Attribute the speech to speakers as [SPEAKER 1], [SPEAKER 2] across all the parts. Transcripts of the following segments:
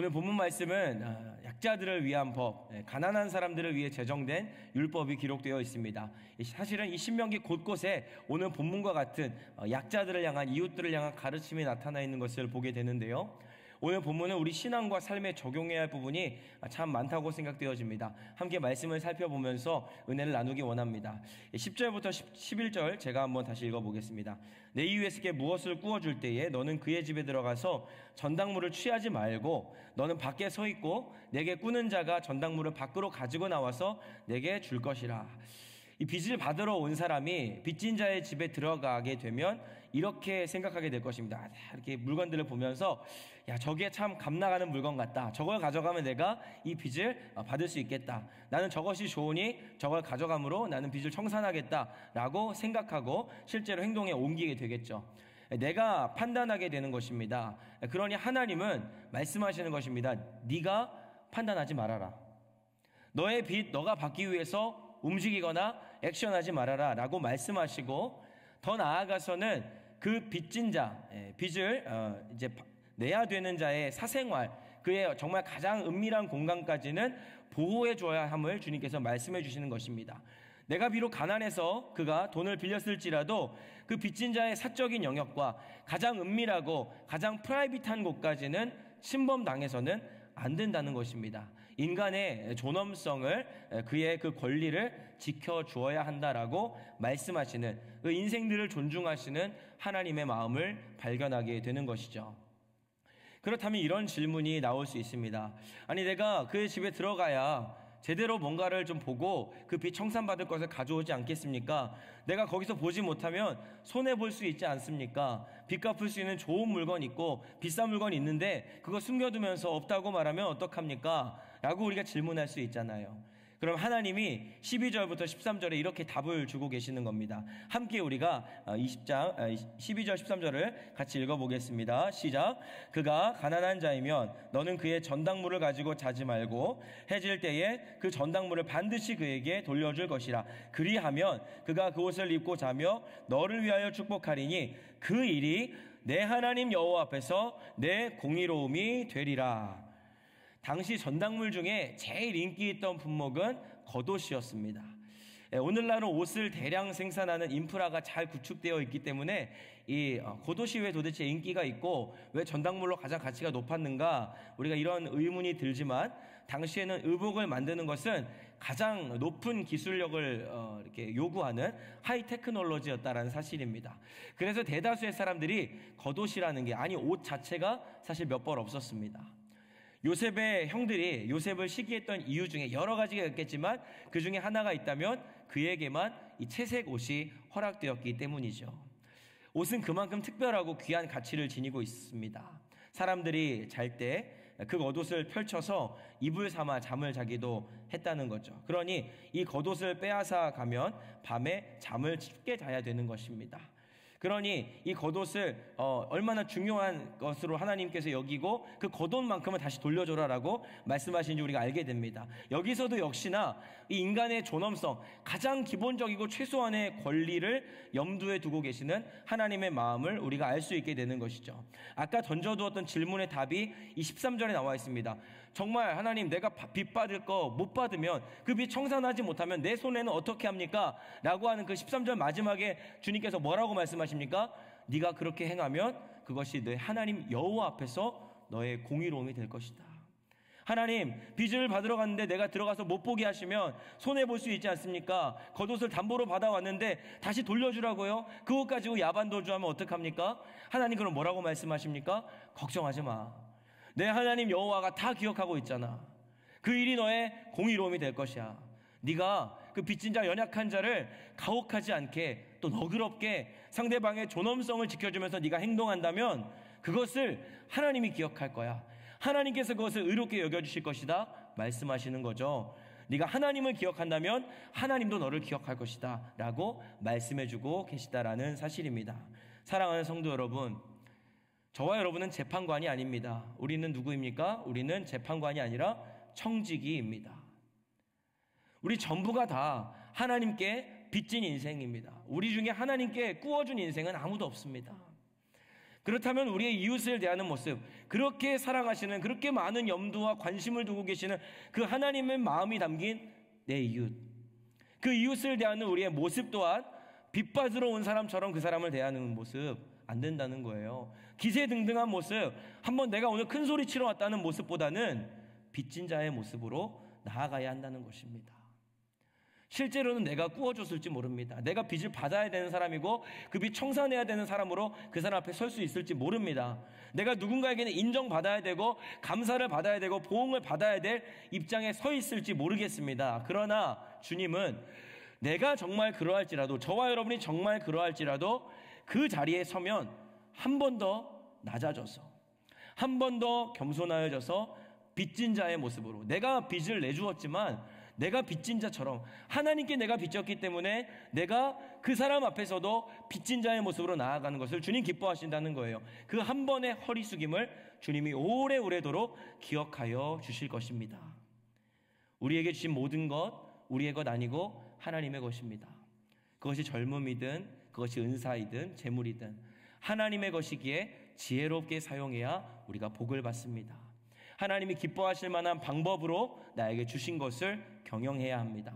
[SPEAKER 1] 오늘 본문 말씀은 약자들을 위한 법, 가난한 사람들을 위해 제정된 율법이 기록되어 있습니다. 사실은 이 신명기 곳곳에 오늘 본문과 같은 약자들을 향한, 이웃들을 향한 가르침이 나타나 있는 것을 보게 되는데요. 오늘 본문은 우리 신앙과 삶에 적용해야 할 부분이 참 많다고 생각되어집니다. 함께 말씀을 살펴보면서 은혜를 나누기 원합니다. 10절부터 11절 제가 한번 다시 읽어보겠습니다. 내 이웃에게 무엇을 구워줄 때에 너는 그의 집에 들어가서 전당물을 취하지 말고 너는 밖에 서 있고 내게 꾸는 자가 전당물을 밖으로 가지고 나와서 내게 줄 것이라. 이 빚을 받으러 온 사람이 빚진 자의 집에 들어가게 되면 이렇게 생각하게 될 것입니다. 이렇게 물건들을 보면서 야, 저게 참 값나가는 물건 같다. 저걸 가져가면 내가 이 빚을 받을 수 있겠다. 나는 저것이 좋으니 저걸 가져감으로 나는 빚을 청산하겠다라고 생각하고 실제로 행동에 옮기게 되겠죠. 내가 판단하게 되는 것입니다. 그러니 하나님은 말씀하시는 것입니다. 네가 판단하지 말아라. 너의 빚 너가 받기 위해서 움직이거나 액션하지 말아라 라고 말씀하시고, 더 나아가서는 그 빚진 자, 빚을 이제 내야 되는 자의 사생활, 그의 정말 가장 은밀한 공간까지는 보호해 줘야 함을 주님께서 말씀해 주시는 것입니다. 내가 비록 가난해서 그가 돈을 빌렸을지라도 그 빚진 자의 사적인 영역과 가장 은밀하고 가장 프라이빗한 곳까지는 침범당해서는 안 된다는 것입니다. 인간의 존엄성을, 그의 그 권리를 지켜주어야 한다라고 말씀하시는, 그 인생들을 존중하시는 하나님의 마음을 발견하게 되는 것이죠. 그렇다면 이런 질문이 나올 수 있습니다. 아니, 내가 그의 집에 들어가야 제대로 뭔가를 좀 보고 그 빚 청산받을 것을 가져오지 않겠습니까? 내가 거기서 보지 못하면 손해볼 수 있지 않습니까? 빚 갚을 수 있는 좋은 물건 있고 비싼 물건 있는데 그거 숨겨두면서 없다고 말하면 어떡합니까? 라고 우리가 질문할 수 있잖아요. 그럼 하나님이 12절부터 13절에 이렇게 답을 주고 계시는 겁니다. 함께 우리가 20장 12절 13절을 같이 읽어보겠습니다. 시작. 그가 가난한 자이면 너는 그의 전당물을 가지고 자지 말고 해질 때에 그 전당물을 반드시 그에게 돌려줄 것이라. 그리하면 그가 그 옷을 입고 자며 너를 위하여 축복하리니 그 일이 내 하나님 여호와 앞에서 내 공의로움이 되리라. 당시 전당물 중에 제일 인기 있던 품목은 겉옷이었습니다. 오늘날은 옷을 대량 생산하는 인프라가 잘 구축되어 있기 때문에 이 겉옷이 왜 도대체 인기가 있고 왜 전당물로 가장 가치가 높았는가, 우리가 이런 의문이 들지만 당시에는 의복을 만드는 것은 가장 높은 기술력을 이렇게 요구하는 하이 테크놀로지였다라는 사실입니다. 그래서 대다수의 사람들이 겉옷이라는 게, 아니 옷 자체가 사실 몇 벌 없었습니다. 요셉의 형들이 요셉을 시기했던 이유 중에 여러 가지가 있겠지만 그 중에 하나가 있다면 그에게만 이 채색 옷이 허락되었기 때문이죠. 옷은 그만큼 특별하고 귀한 가치를 지니고 있습니다. 사람들이 잘 때 그 겉옷을 펼쳐서 이불 삼아 잠을 자기도 했다는 거죠. 그러니 이 겉옷을 빼앗아 가면 밤에 잠을 쉽게 자야 되는 것입니다. 그러니 이 겉옷을 얼마나 중요한 것으로 하나님께서 여기고 그 겉옷만큼은 다시 돌려줘라라고 말씀하시는지 우리가 알게 됩니다. 여기서도 역시나 이 인간의 존엄성, 가장 기본적이고 최소한의 권리를 염두에 두고 계시는 하나님의 마음을 우리가 알 수 있게 되는 것이죠. 아까 던져두었던 질문의 답이 이 13절에 나와 있습니다. 정말 하나님, 내가 빚 받을 거 못 받으면, 그 빚 청산하지 못하면 내 손해는 어떻게 합니까? 라고 하는 그 13절 마지막에 주님께서 뭐라고 말씀하십니까? 네가 그렇게 행하면 그것이 내 하나님 여호와 앞에서 너의 공의로움이 될 것이다. 하나님, 빚을 받으러 갔는데 내가 들어가서 못 보게 하시면 손해볼 수 있지 않습니까? 겉옷을 담보로 받아왔는데 다시 돌려주라고요? 그것 가지고 야반도주하면 어떡합니까? 하나님 그럼 뭐라고 말씀하십니까? 걱정하지 마. 내 하나님 여호와가 다 기억하고 있잖아. 그 일이 너의 공의로움이 될 것이야. 네가 그 빚진 자, 연약한 자를 가혹하지 않게 또 너그럽게 상대방의 존엄성을 지켜주면서 네가 행동한다면 그것을 하나님이 기억할 거야. 하나님께서 그것을 의롭게 여겨주실 것이다 말씀하시는 거죠. 네가 하나님을 기억한다면 하나님도 너를 기억할 것이다 라고 말씀해주고 계시다라는 사실입니다. 사랑하는 성도 여러분, 저와 여러분은 재판관이 아닙니다. 우리는 누구입니까? 우리는 재판관이 아니라 청지기입니다. 우리 전부가 다 하나님께 빚진 인생입니다. 우리 중에 하나님께 꾸어준 인생은 아무도 없습니다. 그렇다면 우리의 이웃을 대하는 모습, 그렇게 사랑하시는, 그렇게 많은 염두와 관심을 두고 계시는 그 하나님의 마음이 담긴 내 이웃, 그 이웃을 대하는 우리의 모습 또한 빚받으러 온 사람처럼 그 사람을 대하는 모습 안 된다는 거예요. 기세등등한 모습, 한번 내가 오늘 큰 소리 치러 왔다는 모습보다는 빚진 자의 모습으로 나아가야 한다는 것입니다. 실제로는 내가 꾸어줬을지 모릅니다. 내가 빚을 받아야 되는 사람이고 그 빚 청산해야 되는 사람으로 그 사람 앞에 설 수 있을지 모릅니다. 내가 누군가에게는 인정받아야 되고 감사를 받아야 되고 보응을 받아야 될 입장에 서 있을지 모르겠습니다. 그러나 주님은 내가 정말 그러할지라도, 저와 여러분이 정말 그러할지라도 그 자리에 서면 한 번 더 낮아져서, 한 번 더 겸손하여져서 빚진 자의 모습으로, 내가 빚을 내주었지만 내가 빚진 자처럼 하나님께 내가 빚졌기 때문에 내가 그 사람 앞에서도 빚진 자의 모습으로 나아가는 것을 주님 기뻐하신다는 거예요. 그 한 번의 허리 숙임을 주님이 오래오래도록 기억하여 주실 것입니다. 우리에게 주신 모든 것 우리의 것 아니고 하나님의 것입니다. 그것이 젊음이든 그것이 은사이든 재물이든 하나님의 것이기에 지혜롭게 사용해야 우리가 복을 받습니다. 하나님이 기뻐하실 만한 방법으로 나에게 주신 것을 경영해야 합니다.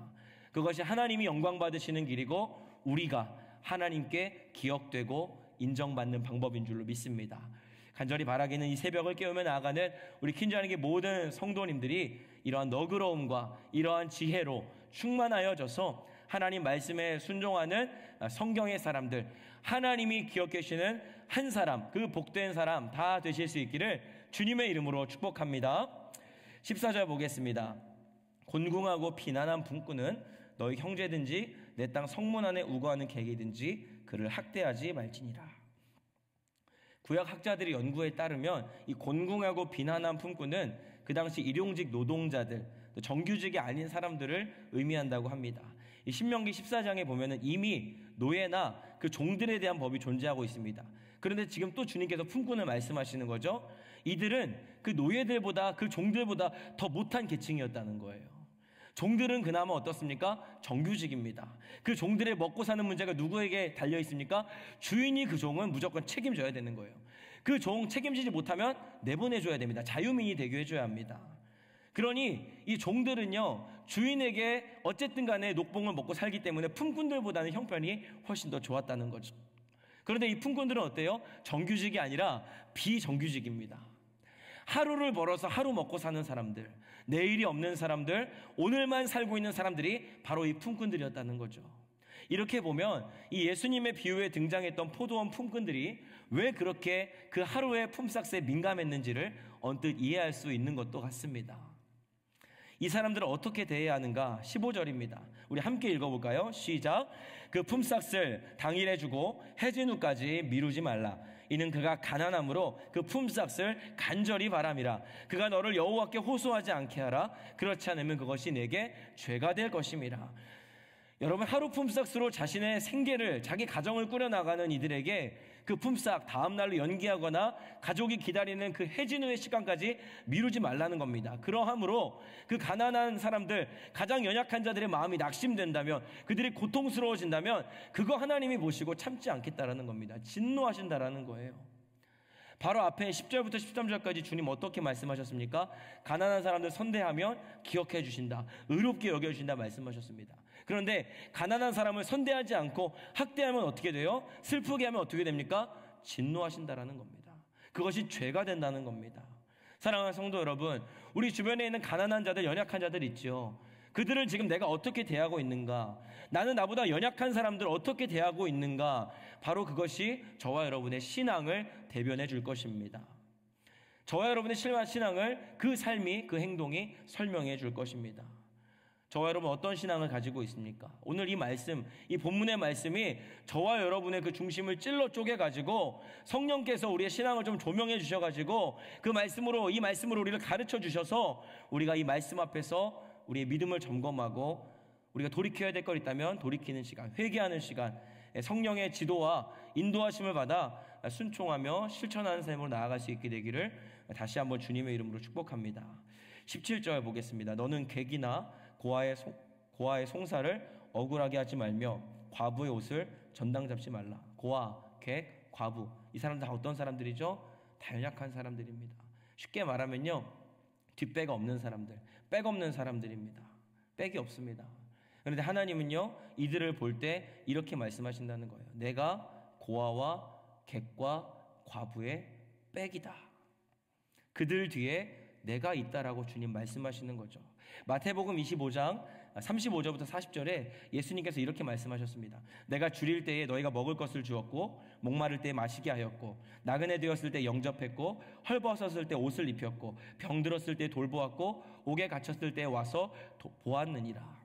[SPEAKER 1] 그것이 하나님이 영광 받으시는 길이고 우리가 하나님께 기억되고 인정받는 방법인 줄로 믿습니다. 간절히 바라기는 이 새벽을 깨우며 나아가는 우리 킨자님의 모든 성도님들이 이러한 너그러움과 이러한 지혜로 충만하여져서 하나님 말씀에 순종하는 성경의 사람들, 하나님이 기억해 주시는 한 사람, 그 복된 사람 다 되실 수 있기를 주님의 이름으로 축복합니다. 14절 보겠습니다. 곤궁하고 비난한 분꾼은 너희 형제든지 내 땅 성문 안에 우거하는 객이든지 그를 학대하지 말지니라. 구약 학자들의 연구에 따르면 이 곤궁하고 비난한 품꾼은 그 당시 일용직 노동자들, 정규직이 아닌 사람들을 의미한다고 합니다. 이 신명기 14장에 보면은 이미 노예나 그 종들에 대한 법이 존재하고 있습니다. 그런데 지금 또 주님께서 품꾼을 말씀하시는 거죠. 이들은 그 노예들보다, 그 종들보다 더 못한 계층이었다는 거예요. 종들은 그나마 어떻습니까? 정규직입니다. 그 종들의 먹고 사는 문제가 누구에게 달려 있습니까? 주인이 그 종은 무조건 책임져야 되는 거예요. 그 종 책임지지 못하면 내보내줘야 됩니다. 자유민이 되게 해줘야 합니다. 그러니 이 종들은요, 주인에게 어쨌든 간에 녹봉을 먹고 살기 때문에 품꾼들보다는 형편이 훨씬 더 좋았다는 거죠. 그런데 이 품꾼들은 어때요? 정규직이 아니라 비정규직입니다. 하루를 벌어서 하루 먹고 사는 사람들, 내일이 없는 사람들, 오늘만 살고 있는 사람들이 바로 이 품꾼들이었다는 거죠. 이렇게 보면 이 예수님의 비유에 등장했던 포도원 품꾼들이 왜 그렇게 그 하루의 품삯에 민감했는지를 언뜻 이해할 수 있는 것도 같습니다. 이 사람들을 어떻게 대해야 하는가? 15절입니다. 우리 함께 읽어볼까요? 시작. 그 품삯을 당일에 주고 해진 후까지 미루지 말라. 이는 그가 가난함으로 그 품삯을 간절히 바람이라. 그가 너를 여호와께 호소하지 않게 하라. 그렇지 않으면 그것이 내게 죄가 될 것임이라. 여러분, 하루 품삯으로 자신의 생계를, 자기 가정을 꾸려나가는 이들에게 그 품삯 다음날로 연기하거나 가족이 기다리는 그 해진 후의 시간까지 미루지 말라는 겁니다. 그러함으로 그 가난한 사람들, 가장 연약한 자들의 마음이 낙심된다면, 그들이 고통스러워진다면 그거 하나님이 보시고 참지 않겠다라는 겁니다. 진노하신다라는 거예요. 바로 앞에 10절부터 13절까지 주님 어떻게 말씀하셨습니까? 가난한 사람들 선대하면 기억해 주신다, 의롭게 여겨주신다 말씀하셨습니다. 그런데 가난한 사람을 선대하지 않고 학대하면 어떻게 돼요? 슬프게 하면 어떻게 됩니까? 진노하신다라는 겁니다. 그것이 죄가 된다는 겁니다. 사랑하는 성도 여러분, 우리 주변에 있는 가난한 자들, 연약한 자들 있죠. 그들을 지금 내가 어떻게 대하고 있는가? 나는 나보다 연약한 사람들 어떻게 대하고 있는가? 바로 그것이 저와 여러분의 신앙을 대변해 줄 것입니다. 저와 여러분의 신앙을 그 삶이, 그 행동이 설명해 줄 것입니다. 저와 여러분 어떤 신앙을 가지고 있습니까? 오늘 이 말씀, 이 본문의 말씀이 저와 여러분의 그 중심을 찔러 쪼개가지고 성령께서 우리의 신앙을 좀 조명해 주셔가지고 그 말씀으로, 이 말씀으로 우리를 가르쳐 주셔서 우리가 이 말씀 앞에서 우리의 믿음을 점검하고 우리가 돌이켜야 될 것 있다면 돌이키는 시간, 회개하는 시간, 성령의 지도와 인도하심을 받아 순종하며 실천하는 삶으로 나아갈 수 있게 되기를 다시 한번 주님의 이름으로 축복합니다. 17절 보겠습니다. 너는 객이나 고아의 송사를 억울하게 하지 말며 과부의 옷을 전당 잡지 말라. 고아, 객, 과부, 이 사람들 다 어떤 사람들이죠? 다 연약한 사람들입니다. 쉽게 말하면요, 뒷배가 없는 사람들, 백 없는 사람들입니다. 백이 없습니다. 그런데 하나님은요, 이들을 볼 때 이렇게 말씀하신다는 거예요. 내가 고아와 객과 과부의 백이다. 그들 뒤에 내가 있다라고 주님 말씀하시는 거죠. 마태복음 25장 35절부터 40절에 예수님께서 이렇게 말씀하셨습니다. 내가 줄일 때에 너희가 먹을 것을 주었고, 목마를 때에 마시게 하였고, 나그네 되었을 때 영접했고, 헐벗었을 때 옷을 입혔고, 병들었을 때 돌보았고, 옥에 갇혔을 때 와서 보았느니라.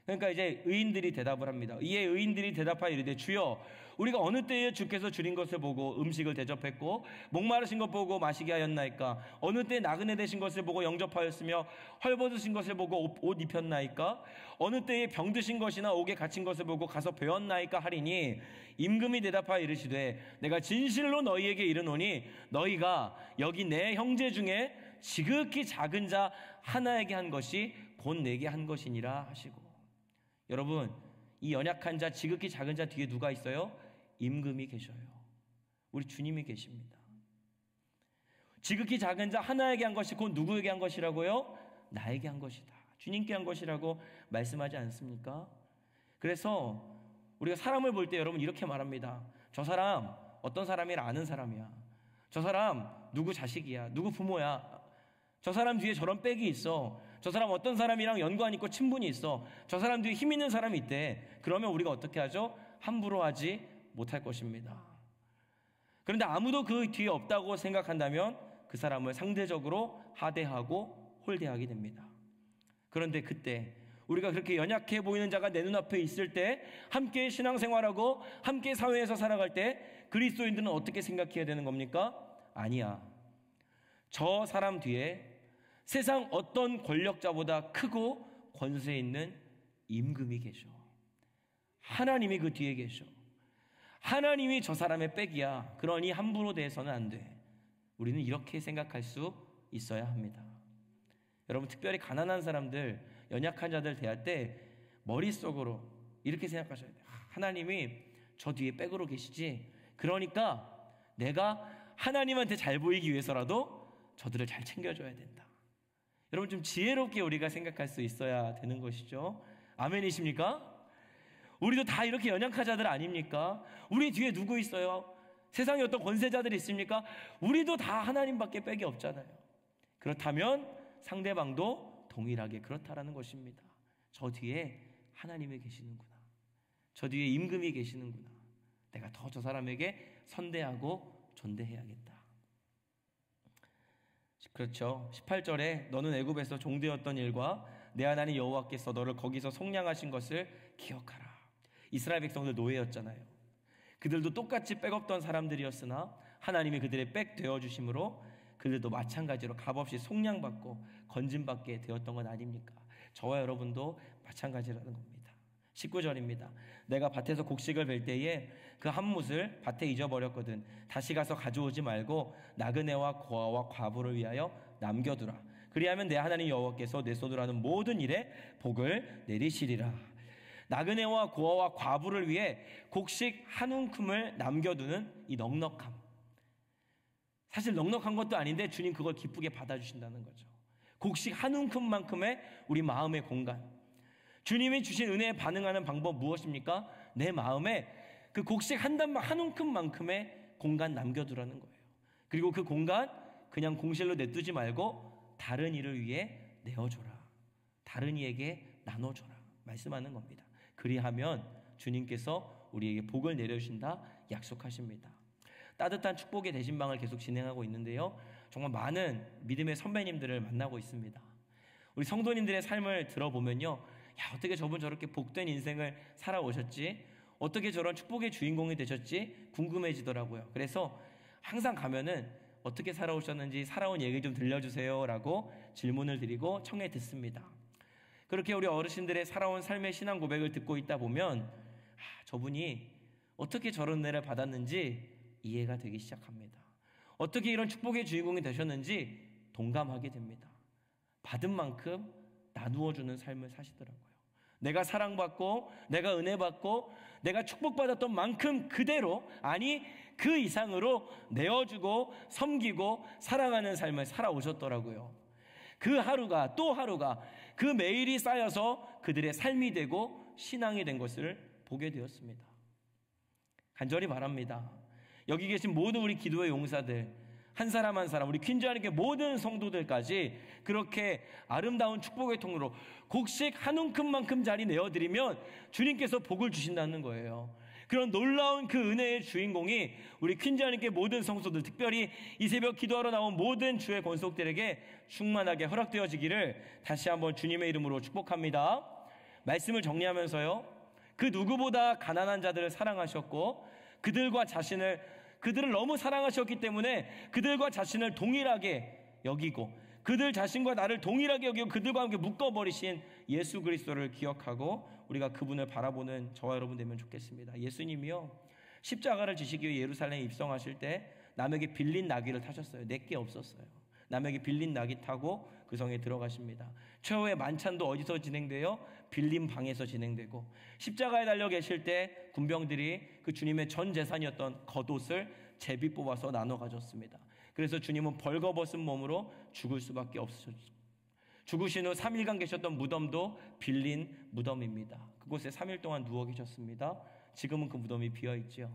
[SPEAKER 1] 그러니까 이제 의인들이 대답을 합니다. 이에 의인들이 대답하여 이르되 주여, 우리가 어느 때에 주께서 줄인 것을 보고 음식을 대접했고 목마르신 것 보고 마시게 하였나이까? 어느 때 나그네 되신 것을 보고 영접하였으며 헐벗으신 것을 보고 옷 입혔나이까? 어느 때에 병드신 것이나 옥에 갇힌 것을 보고 가서 배웠나이까 하리니, 임금이 대답하여 이르시되 내가 진실로 너희에게 이르노니 너희가 여기 내 형제 중에 지극히 작은 자 하나에게 한 것이 곧 내게 한 것이니라 하시고. 여러분, 이 연약한 자, 지극히 작은 자 뒤에 누가 있어요? 임금이 계셔요. 우리 주님이 계십니다. 지극히 작은 자 하나에게 한 것이 곧 누구에게 한 것이라고요? 나에게 한 것이다. 주님께 한 것이라고 말씀하지 않습니까? 그래서 우리가 사람을 볼 때 여러분 이렇게 말합니다. 저 사람 어떤 사람이라 아는 사람이야. 저 사람 누구 자식이야. 누구 부모야. 저 사람 뒤에 저런 백이 있어. 저 사람 어떤 사람이랑 연관 있고 친분이 있어. 저 사람 뒤에 힘 있는 사람이 있대. 그러면 우리가 어떻게 하죠? 함부로 하지 못할 것입니다. 그런데 아무도 그 뒤에 없다고 생각한다면 그 사람을 상대적으로 하대하고 홀대하게 됩니다. 그런데 그때 우리가 그렇게 연약해 보이는 자가 내 눈앞에 있을 때, 함께 신앙생활하고 함께 사회에서 살아갈 때 그리스도인들은 어떻게 생각해야 되는 겁니까? 아니야, 저 사람 뒤에 세상 어떤 권력자보다 크고 권세 있는 임금이 계셔. 하나님이 그 뒤에 계셔. 하나님이 저 사람의 백이야. 그러니 함부로 대해서는 안 돼. 우리는 이렇게 생각할 수 있어야 합니다. 여러분, 특별히 가난한 사람들, 연약한 자들 대할 때 머릿속으로 이렇게 생각하셔야 돼요. 하나님이 저 뒤에 백으로 계시지. 그러니까 내가 하나님한테 잘 보이기 위해서라도 저들을 잘 챙겨줘야 된다. 여러분, 좀 지혜롭게 우리가 생각할 수 있어야 되는 것이죠. 아멘이십니까? 우리도 다 이렇게 연약한 자들 아닙니까? 우리 뒤에 누구 있어요? 세상에 어떤 권세자들이 있습니까? 우리도 다 하나님밖에 백이 없잖아요. 그렇다면 상대방도 동일하게 그렇다라는 것입니다. 저 뒤에 하나님이 계시는구나. 저 뒤에 임금이 계시는구나. 내가 더 저 사람에게 선대하고 존대해야겠다. 그렇죠. 18절에 너는 애굽에서 종되었던 일과 내 하나님 여호와께서 너를 거기서 속량하신 것을 기억하라. 이스라엘 백성들 노예였잖아요. 그들도 똑같이 백없던 사람들이었으나 하나님이 그들의 백 되어주심으로 그들도 마찬가지로 값없이 속량받고 건짐받게 되었던 건 아닙니까? 저와 여러분도 마찬가지라는 겁니다. 19절입니다. 내가 밭에서 곡식을 벨 때에 그 한 뭇을 밭에 잊어버렸거든. 다시 가서 가져오지 말고 나그네와 고아와 과부를 위하여 남겨두라. 그리하면 내 하나님 여호와께서 내 손으로 하는 모든 일에 복을 내리시리라. 나그네와 고아와 과부를 위해 곡식 한 움큼을 남겨두는 이 넉넉함. 사실 넉넉한 것도 아닌데 주님 그걸 기쁘게 받아주신다는 거죠. 곡식 한 움큼만큼의 우리 마음의 공간. 주님이 주신 은혜에 반응하는 방법 무엇입니까? 내 마음에 그 곡식 한 단만 한 움큼만큼의 공간 남겨두라는 거예요. 그리고 그 공간 그냥 공실로 내두지 말고 다른 이를 위해 내어줘라. 다른 이에게 나눠줘라. 말씀하는 겁니다. 그리하면 주님께서 우리에게 복을 내려주신다 약속하십니다. 따뜻한 축복의 대신방을 계속 진행하고 있는데요, 정말 많은 믿음의 선배님들을 만나고 있습니다. 우리 성도님들의 삶을 들어보면요, 야, 어떻게 저분 저렇게 복된 인생을 살아오셨지? 어떻게 저런 축복의 주인공이 되셨지? 궁금해지더라고요. 그래서 항상 가면은 어떻게 살아오셨는지 살아온 얘기 좀 들려주세요 라고 질문을 드리고 청해 듣습니다. 그렇게 우리 어르신들의 살아온 삶의 신앙 고백을 듣고 있다 보면 저분이 어떻게 저런 은혜를 받았는지 이해가 되기 시작합니다. 어떻게 이런 축복의 주인공이 되셨는지 동감하게 됩니다. 받은 만큼 나누어주는 삶을 사시더라고요. 내가 사랑받고 내가 은혜받고 내가 축복받았던 만큼 그대로, 아니 그 이상으로 내어주고 섬기고 사랑하는 삶을 살아오셨더라고요. 그 하루가 또 하루가, 그 매일이 쌓여서 그들의 삶이 되고 신앙이 된 것을 보게 되었습니다. 간절히 바랍니다. 여기 계신 모든 우리 기도의 용사들, 한 사람 한 사람, 우리 퀸즈하니께 모든 성도들까지 그렇게 아름다운 축복의 통로로 곡식 한 움큼만큼 자리 내어드리면 주님께서 복을 주신다는 거예요. 그런 놀라운 그 은혜의 주인공이 우리 퀸즈하니께 모든 성도들, 특별히 이 새벽 기도하러 나온 모든 주의 권속들에게 충만하게 허락되어지기를 다시 한번 주님의 이름으로 축복합니다. 말씀을 정리하면서요, 그 누구보다 가난한 자들을 사랑하셨고 그들을 너무 사랑하셨기 때문에 그들과 자신을 동일하게 여기고 그들 자신과 나를 동일하게 여기고 그들과 함께 묶어버리신 예수 그리스도를 기억하고 우리가 그분을 바라보는 저와 여러분 되면 좋겠습니다. 예수님이요, 십자가를 지시기 위해 예루살렘에 입성하실 때 남에게 빌린 나귀를 타셨어요. 내게 없었어요. 남에게 빌린 나귀 타고 그 성에 들어가십니다. 최후의 만찬도 어디서 진행돼요? 빌린 방에서 진행되고, 십자가에 달려 계실 때 군병들이 그 주님의 전 재산이었던 겉옷을 제비 뽑아서 나눠 가졌습니다. 그래서 주님은 벌거벗은 몸으로 죽을 수밖에 없으셨죠. 죽으신 후 3일간 계셨던 무덤도 빌린 무덤입니다. 그곳에 3일 동안 누워 계셨습니다. 지금은 그 무덤이 비어있죠.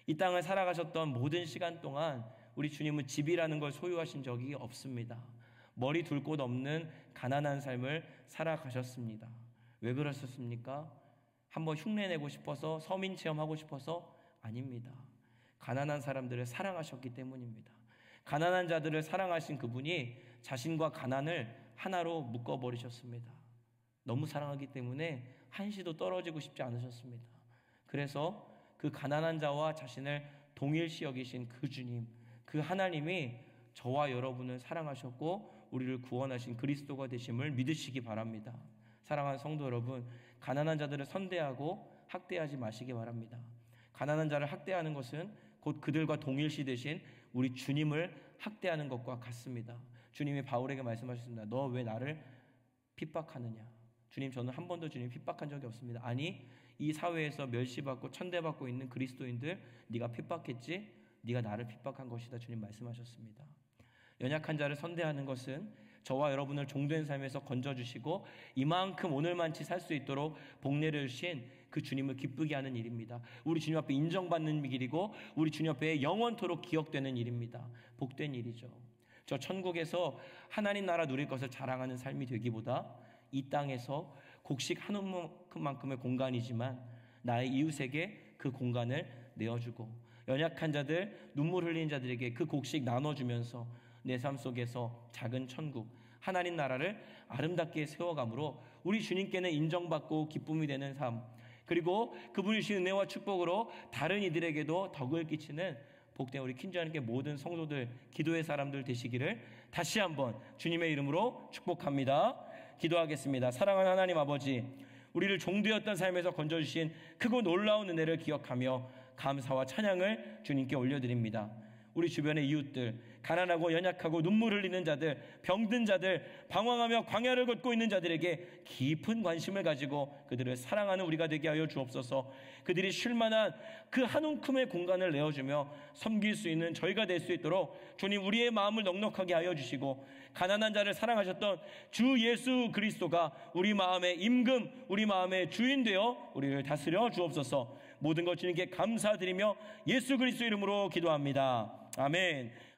[SPEAKER 1] 이 땅을 살아가셨던 모든 시간 동안 우리 주님은 집이라는 걸 소유하신 적이 없습니다. 머리 둘 곳 없는 가난한 삶을 살아가셨습니다. 왜 그러셨습니까? 한번 흉내내고 싶어서, 서민 체험하고 싶어서? 아닙니다. 가난한 사람들을 사랑하셨기 때문입니다. 가난한 자들을 사랑하신 그분이 자신과 가난을 하나로 묶어버리셨습니다. 너무 사랑하기 때문에 한시도 떨어지고 싶지 않으셨습니다. 그래서 그 가난한 자와 자신을 동일시 여기신 그 주님, 그 하나님이 저와 여러분을 사랑하셨고 우리를 구원하신 그리스도가 되심을 믿으시기 바랍니다. 사랑하는 성도 여러분, 가난한 자들을 선대하고 학대하지 마시기 바랍니다. 가난한 자를 학대하는 것은 곧 그들과 동일시 되신 우리 주님을 학대하는 것과 같습니다. 주님이 바울에게 말씀하셨습니다. 너 왜 나를 핍박하느냐? 주님, 저는 한 번도 주님 핍박한 적이 없습니다. 아니, 이 사회에서 멸시받고 천대받고 있는 그리스도인들 네가 핍박했지? 네가 나를 핍박한 것이다. 주님 말씀하셨습니다. 연약한 자를 선대하는 것은 저와 여러분을 종된 삶에서 건져주시고 이만큼 오늘만치 살 수 있도록 복내려 주신 그 주님을 기쁘게 하는 일입니다. 우리 주님 앞에 인정받는 길이고 우리 주님 앞에 영원토록 기억되는 일입니다. 복된 일이죠. 저 천국에서 하나님 나라 누릴 것을 자랑하는 삶이 되기보다 이 땅에서 곡식 한 움큼만큼의 공간이지만 나의 이웃에게 그 공간을 내어주고 연약한 자들, 눈물 흘리는 자들에게 그 곡식 나눠주면서 내 삶 속에서 작은 천국, 하나님 나라를 아름답게 세워감으로 우리 주님께는 인정받고 기쁨이 되는 삶, 그리고 그분이 주신 은혜와 축복으로 다른 이들에게도 덕을 끼치는 복된 우리 퀸즈하니께 모든 성도들, 기도의 사람들 되시기를 다시 한번 주님의 이름으로 축복합니다. 기도하겠습니다. 사랑하는 하나님 아버지, 우리를 종되었던 삶에서 건져주신 크고 놀라운 은혜를 기억하며 감사와 찬양을 주님께 올려드립니다. 우리 주변의 이웃들, 가난하고 연약하고 눈물 흘리는 자들, 병든 자들, 방황하며 광야를 걷고 있는 자들에게 깊은 관심을 가지고 그들을 사랑하는 우리가 되게 하여 주옵소서. 그들이 쉴만한 그 한 움큼의 공간을 내어주며 섬길 수 있는 저희가 될 수 있도록 주님 우리의 마음을 넉넉하게 하여 주시고 가난한 자를 사랑하셨던 주 예수 그리스도가 우리 마음의 임금, 우리 마음의 주인 되어 우리를 다스려 주옵소서. 모든 것 주님께 감사드리며 예수 그리스도 이름으로 기도합니다. 아멘.